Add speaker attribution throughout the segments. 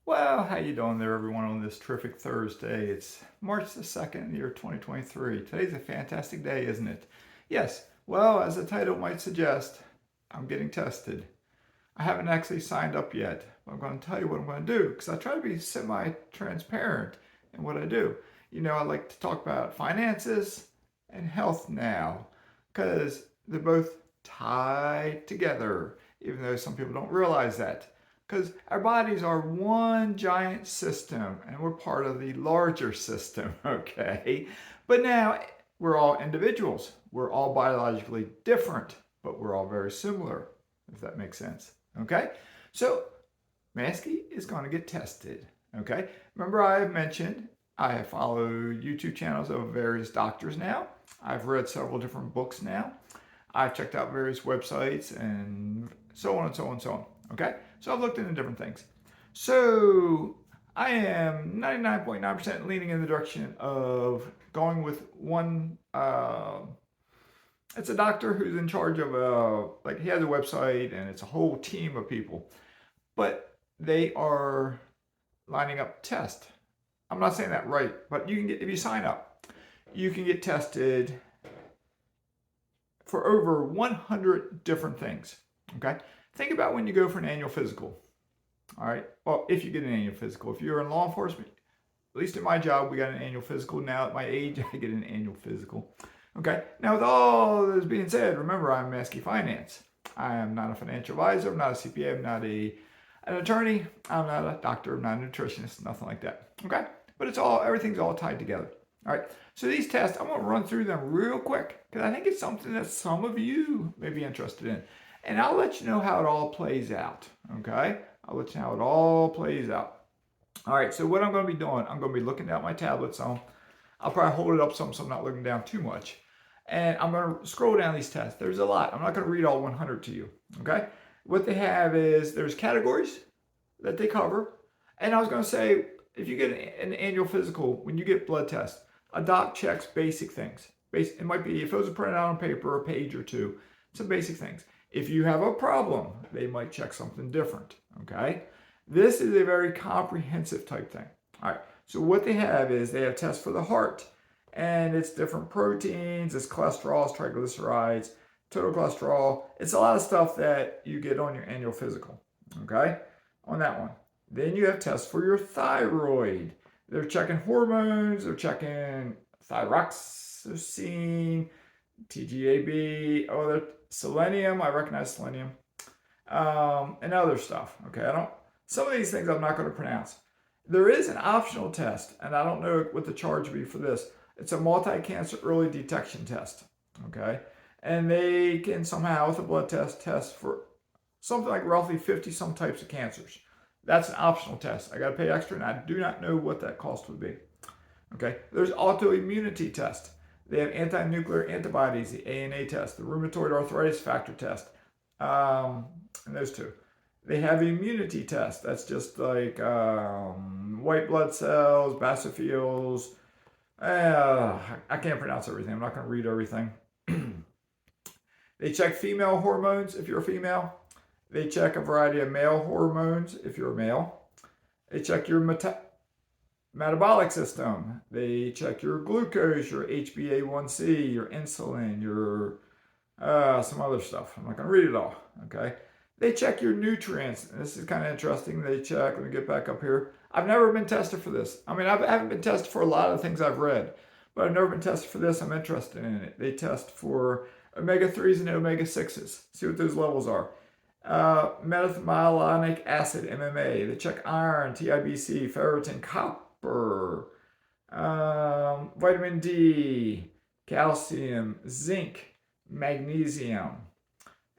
Speaker 1: Well, how you doing there, everyone, on this terrific Thursday? It's March the 2nd, the year 2023. Today's a fantastic day, isn't it? Yes, well, as the title might suggest, I'm getting tested. I haven't actually signed up yet, but I'm going to tell you what I'm going to do because I try to be semi-transparent in what I do. I like to talk about finances and health now because they're both tied together, even though some people don't realize that. Because our bodies are one giant system and we're part of the larger system, okay? But now we're all individuals. We're all biologically different, but we're all very similar, if that makes sense, okay? So, Maskey is going to get tested, okay? Remember, I have mentioned I have followed YouTube channels of various doctors now. I've read several different books now. I've checked out various websites and so on and so on and so on. Okay? So I've looked into different things. So I am 99.9% leaning in the direction of going with one. It's a doctor who's in charge of like he has a website and it's a whole team of people, but they are lining up tests. I'm not saying that right, but you can get, if you sign up, you can get tested for over 100 different things. Okay? Think about when you go for an annual physical. All right? Well, if you get an annual physical. If you're in law enforcement, at least in my job, we got an annual physical. Now at my age, I get an annual physical. Okay? Now with all this being said, remember I'm Maskey Finance. I am not a financial advisor. I'm not a CPA. I'm not an attorney. I'm not a doctor. I'm not a nutritionist. Nothing like that. Okay? But everything's all tied together. All right, so these tests, I'm going to run through them real quick because I think it's something that some of you may be interested in. And I'll let you know how it all plays out, okay? I'll let you know how it all plays out. All right, so what I'm going to be doing, I'm going to be looking at my tablet some. I'll probably hold it up some so I'm not looking down too much. And I'm going to scroll down these tests. There's a lot. I'm not going to read all 100 to you, okay? What they have is there's categories that they cover. And I was going to say, if you get an annual physical, when you get blood tests, a doc checks basic things. It might be, if it was printed out on paper, a page or two, some basic things. If you have a problem, they might check something different, okay? This is a very comprehensive type thing. All right, so what they have is they have tests for the heart, and it's different proteins, it's cholesterol, it's triglycerides, total cholesterol. It's a lot of stuff that you get on your annual physical, okay, on that one. Then you have tests for your thyroid. They're checking hormones, they're checking thyroxine, TGAB, they're selenium, I recognize selenium, and other stuff. Okay, some of these things I'm not going to pronounce. There is an optional test, and I don't know what the charge would be for this. It's a multi-cancer early detection test. Okay, and they can somehow, with a blood test for something like roughly 50 some types of cancers. That's an optional test. I got to pay extra, and I do not know what that cost would be. Okay, there's autoimmunity test. They have anti-nuclear antibodies, the ANA test, the rheumatoid arthritis factor test, and those two. They have immunity test. That's just like white blood cells, basophils. I can't pronounce everything. I'm not going to read everything. They check female hormones if you're a female. They check a variety of male hormones if you're a male. They check your metabolic system. They check your glucose, your HbA1c, your insulin, your some other stuff. I'm not going to read it all, okay? They check your nutrients. This is kind of interesting. They check, let me get back up here. I've never been tested for this. I mean, I haven't been tested for a lot of things I've read, but I've never been tested for this. I'm interested in it. They test for omega-3s and omega-6s. See what those levels are. Methylmalonic acid, MMA. They check iron, TIBC, ferritin, copper, vitamin D, calcium, zinc, magnesium,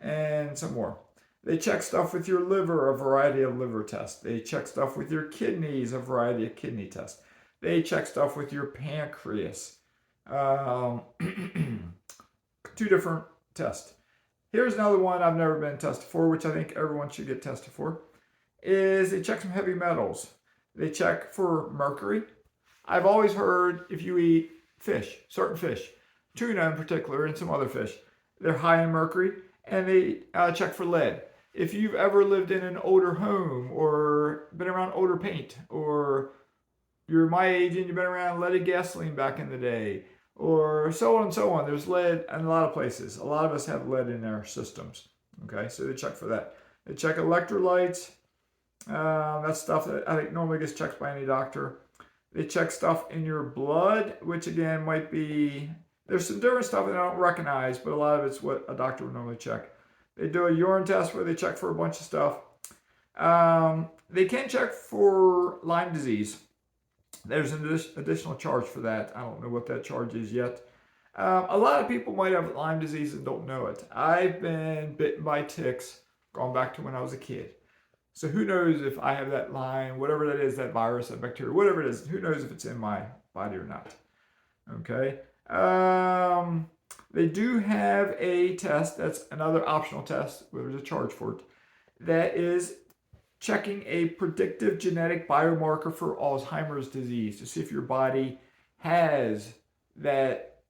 Speaker 1: and some more. They check stuff with your liver, a variety of liver tests. They check stuff with your kidneys, a variety of kidney tests. They check stuff with your pancreas. 2 different tests. Here's another one I've never been tested for, which I think everyone should get tested for, is they check some heavy metals. They check for mercury. I've always heard if you eat fish, certain fish, tuna in particular, and some other fish, they're high in mercury, and they check for lead. if you've ever lived in an older home or been around older paint, or you're my age and you've been around leaded gasoline back in the day, or so on and so on. There's lead in a lot of places. A lot of us have lead in our systems. Okay, so they check for that. They check electrolytes. That's stuff that I think normally gets checked by any doctor. They check stuff in your blood, which again might be, there's some different stuff that I don't recognize, but a lot of it's what a doctor would normally check. They do a urine test where they check for a bunch of stuff. They can check for Lyme disease. There's an additional charge for that. I don't know what that charge is yet. A lot of people might have Lyme disease and don't know it. I've been bitten by ticks going back to when I was a kid. So who knows if I have that Lyme, whatever that is, that virus, that bacteria, whatever it is, who knows if it's in my body or not. Okay. They do have a test, that's another optional test, where there's a charge for it, that is checking a predictive genetic biomarker for Alzheimer's disease to see if your body has that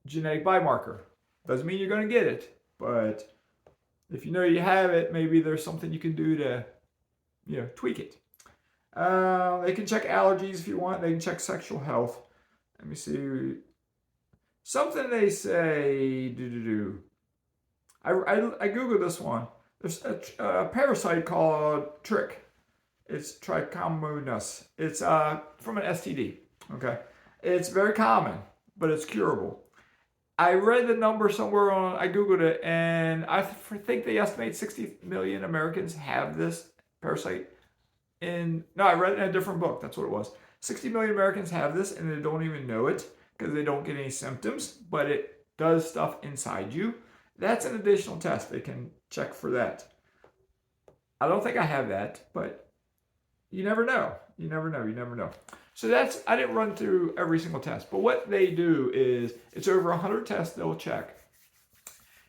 Speaker 1: genetic biomarker. Doesn't mean you're going to get it, but if you know you have it, maybe there's something you can do to, tweak it. They can check allergies if you want. They can check sexual health. Let me see. Something they say, I Googled this one. There's a parasite called Trick. It's trichomonas. It's from an STD. Okay. It's very common, but it's curable. I read the number somewhere I Googled it, and I think they estimate 60 million Americans have this parasite. I read it in a different book. That's what it was. 60 million Americans have this, and they don't even know it because they don't get any symptoms, but it does stuff inside you. That's an additional test. They can check for that. I don't think I have that, but you never know. You never know. So I didn't run through every single test, but what they do is it's over 100 tests they'll check.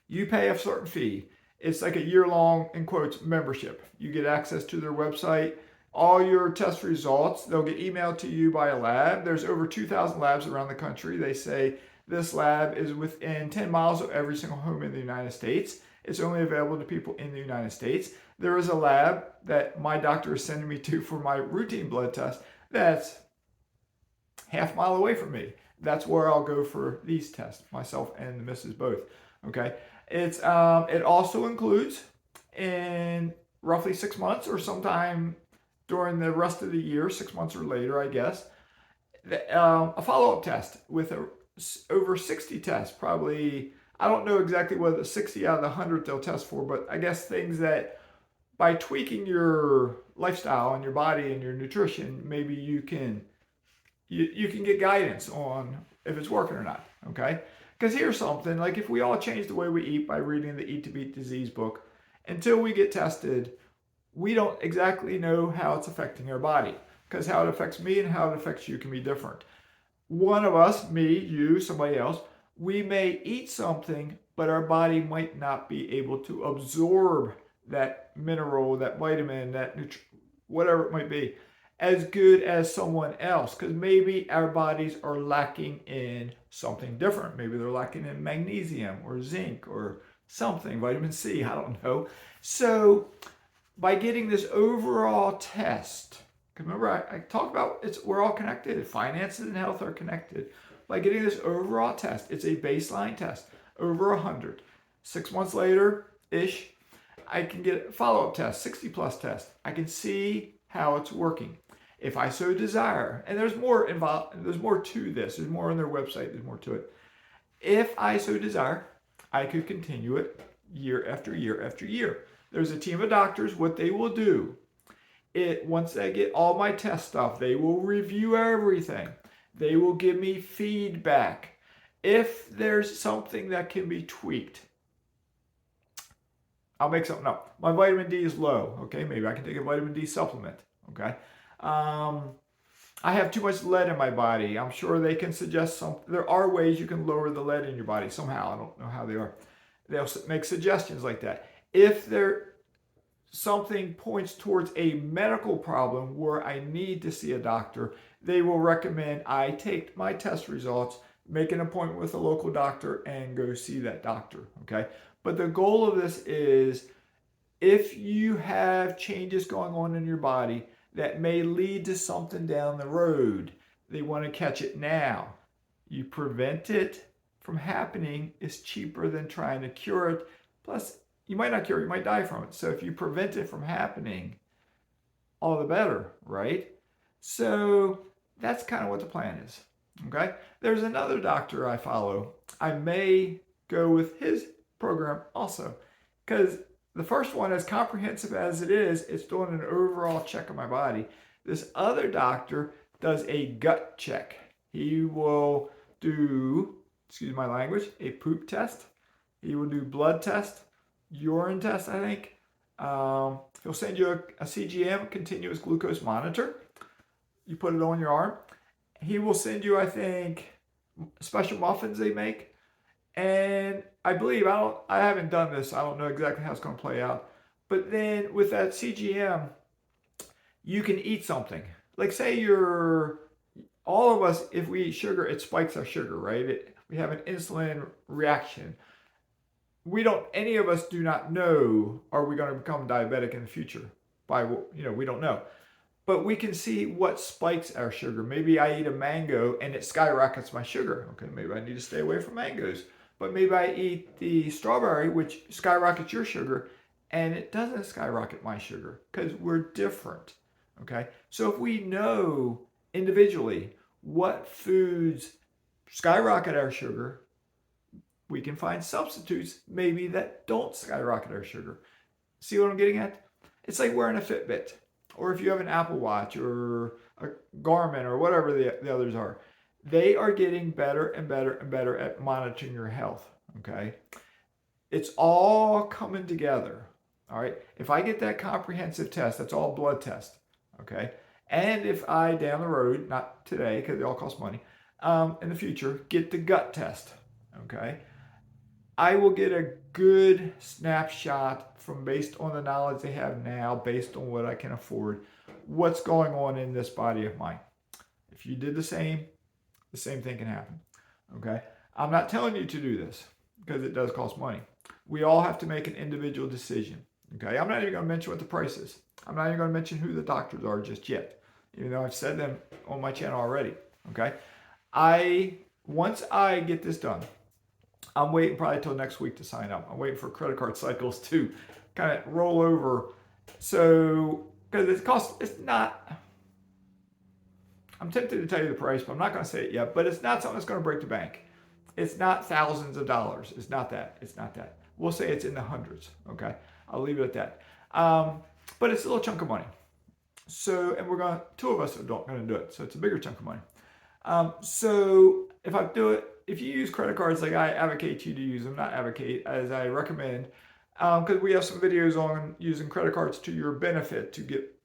Speaker 1: You pay a certain fee. It's like a year-long, in quotes, membership. You get access to their website. All your test results, they'll get emailed to you by a lab. There's over 2,000 labs around the country. They say this lab is within 10 miles of every single home in the United States. It's only available to people in the United States. There is a lab that my doctor is sending me to for my routine blood test that's half a mile away from me. That's where I'll go for these tests, myself and the missus both. Okay. It also includes in roughly 6 months or sometime during the rest of the year, 6 months or later, I guess, a follow-up test with over 60 tests, probably. I don't know exactly what the 60 out of the 100 they'll test for, but I guess things that by tweaking your lifestyle and your body and your nutrition, maybe you can get guidance on if it's working or not, okay? Because here's something, like if we all change the way we eat by reading the Eat to Beat Disease book, until we get tested, we don't exactly know how it's affecting our body, because how it affects me and how it affects you can be different. One of us, me, you, somebody else, we may eat something, but our body might not be able to absorb that mineral, that vitamin, that whatever it might be, as good as someone else, because maybe our bodies are lacking in something different. Maybe they're lacking in magnesium or zinc or something, vitamin C, I don't know. So by getting this overall test, because remember I talked about we're all connected. Finances and health are connected. By getting this overall test, it's a baseline test, over 100. 6 months later-ish, I can get a follow-up test, 60-plus test. I can see how it's working. If I so desire, and there's more involved, there's more to this, there's more on their website, there's more to it. If I so desire, I could continue it year after year after year. There's a team of doctors, what they will do, once they get all my test stuff, they will review everything. They will give me feedback. If there's something that can be tweaked, I'll make something up. My vitamin D is low. Okay, maybe I can take a vitamin D supplement. Okay. I have too much lead in my body. I'm sure they can suggest something. There are ways you can lower the lead in your body somehow. I don't know how they are. They'll make suggestions like that. If something points towards a medical problem where I need to see a doctor, they will recommend I take my test results, make an appointment with a local doctor, and go see that doctor. Okay. But the goal of this is If you have changes going on in your body that may lead to something down the road, they want to catch it now. You prevent it from happening is cheaper than trying to cure it. Plus, you might not cure it, you might die from it. So if you prevent it from happening, all the better, right? So that's kind of what the plan is. Okay. There's another doctor I follow. I may go with his program also, because the first one, as comprehensive as it is, it's doing an overall check of my body. This other doctor does a gut check. He will do, excuse my language, a poop test. He will do blood test, urine test, I think. He'll send you a CGM, continuous glucose monitor. You put it on your arm. He will send you, I think, special muffins they make. And I believe, I haven't done this. I don't know exactly how it's going to play out. But then with that CGM, you can eat something. Like say all of us, if we eat sugar, it spikes our sugar, right? We have an insulin reaction. Any of us do not know, are we going to become diabetic in the future? We don't know. But we can see what spikes our sugar. Maybe I eat a mango and it skyrockets my sugar. Okay, maybe I need to stay away from mangoes. But maybe I eat the strawberry, which skyrockets your sugar, and it doesn't skyrocket my sugar because we're different. Okay, so if we know individually what foods skyrocket our sugar, we can find substitutes maybe that don't skyrocket our sugar. See what I'm getting at? It's like wearing a Fitbit, or if you have an Apple Watch or a Garmin or whatever the others are. They are getting better and better and better at monitoring your health, okay? It's all coming together, all right? If I get that comprehensive test, that's all blood test, okay? And if I, down the road, not today because they all cost money, in the future, get the gut test, okay? I will get a good snapshot based on the knowledge they have now, based on what I can afford, what's going on in this body of mine. If you did the same thing can happen, okay? I'm not telling you to do this because it does cost money. We all have to make an individual decision, okay? I'm not even going to mention what the price is. I'm not even going to mention who the doctors are just yet, even though I've said them on my channel already, okay? Once I get this done, I'm waiting probably till next week to sign up. I'm waiting for credit card cycles to kind of roll over. So, because it's not, I'm tempted to tell you the price, but I'm not going to say it yet. But it's not something that's going to break the bank. It's not thousands of dollars. It's not that. We'll say it's in the hundreds, okay? I'll leave it at that. But it's a little chunk of money. So, and two of us are going to do it. So it's a bigger chunk of money. So if you use credit cards like I advocate you to use them, not advocate, as I recommend, because we have some videos on using credit cards to your benefit to get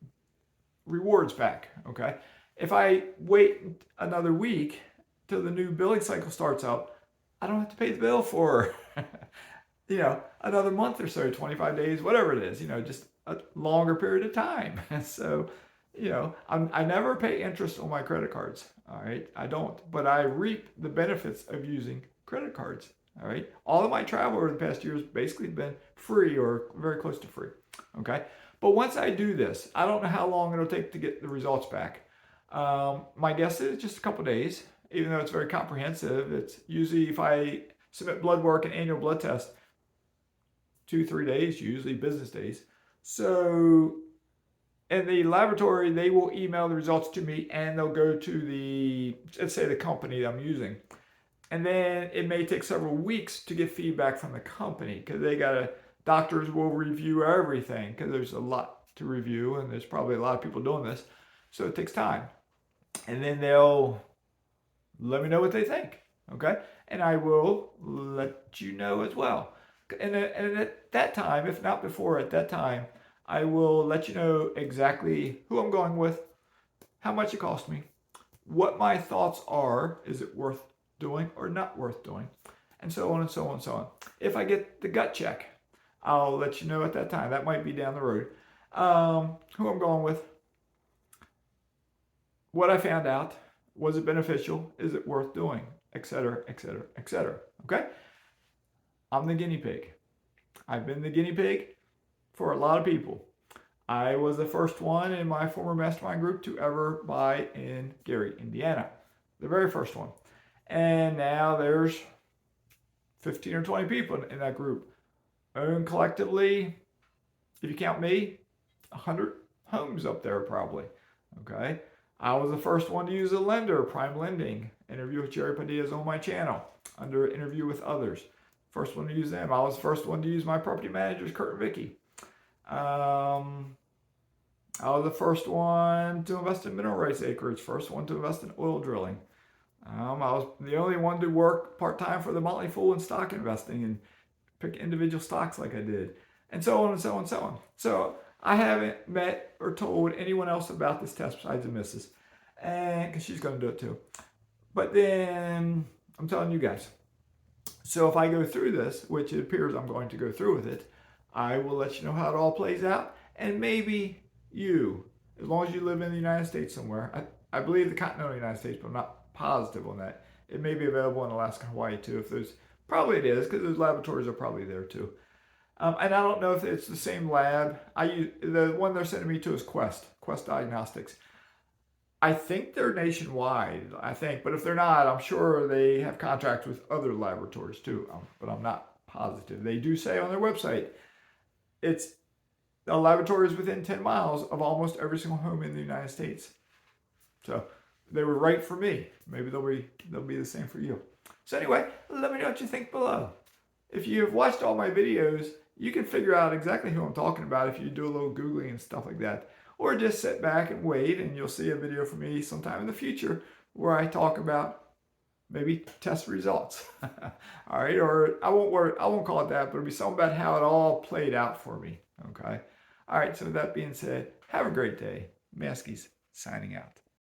Speaker 1: rewards back, okay? If I wait another week till the new billing cycle starts up, I don't have to pay the bill for, another month or so, 25 days, whatever it is, just a longer period of time. So, I never pay interest on my credit cards, all right? I don't, but I reap the benefits of using credit cards, all right? All of my travel over the past year has basically been free or very close to free, okay? But once I do this, I don't know how long it'll take to get the results back. My guess is just a couple days, even though it's very comprehensive. It's usually, if I submit blood work and annual blood test, 2-3 days, usually business days. So in the laboratory, they will email the results to me and they'll go to let's say the company that I'm using. And then it may take several weeks to get feedback from the company because doctors will review everything because there's a lot to review and there's probably a lot of people doing this. So it takes time. And then they'll let me know what they think, okay? And I will let you know as well. And at that time, if not before, at that time, I will let you know exactly who I'm going with, how much it cost me, what my thoughts are, is it worth doing or not worth doing, and so on and so on and so on. If I get the gut check, I'll let you know at that time. That might be down the road. Who I'm going with, what I found out, was it beneficial, is it worth doing, etc., etc., etc. Okay? I'm the guinea pig. I've been the guinea pig for a lot of people. I was the first one in my former mastermind group to ever buy in Gary, Indiana. The very first one. And now there's 15 or 20 people in that group. Own collectively, if you count me, 100 homes up there probably. Okay. I was the first one to use a lender, Prime Lending. Interview with Jerry Padilla is on my channel under Interview with Others. First one to use them. I was the first one to use my property managers, Kurt and Vicky. I was the first one to invest in mineral rights acreage. First one to invest in oil drilling. I was the only one to work part-time for the Motley Fool in stock investing and pick individual stocks like I did. And so on and so on and so on. So I haven't met or told anyone else about this test besides the missus. And because she's going to do it too. But then I'm telling you guys. So if I go through this, which it appears I'm going to go through with it, I will let you know how it all plays out. And maybe you, as long as you live in the United States somewhere, I believe the continental United States, but I'm not positive on that. It may be available in Alaska and Hawaii too. If there's, probably it is, because those laboratories are probably there too. And I don't know if it's the same lab. The one they're sending me to is Quest Diagnostics. I think they're nationwide, but if they're not, I'm sure they have contracts with other laboratories too, but I'm not positive. They do say on their website, it's a laboratory is within 10 miles of almost every single home in the United States. So they were right for me. Maybe they'll be the same for you. So anyway, let me know what you think below. If you've watched all my videos, you can figure out exactly who I'm talking about if you do a little Googling and stuff like that. Or just sit back and wait and you'll see a video from me sometime in the future where I talk about maybe test results. All right, or I won't call it that, but it'll be something about how it all played out for me. Okay. All right, so with that being said, have a great day. Mazske signing out.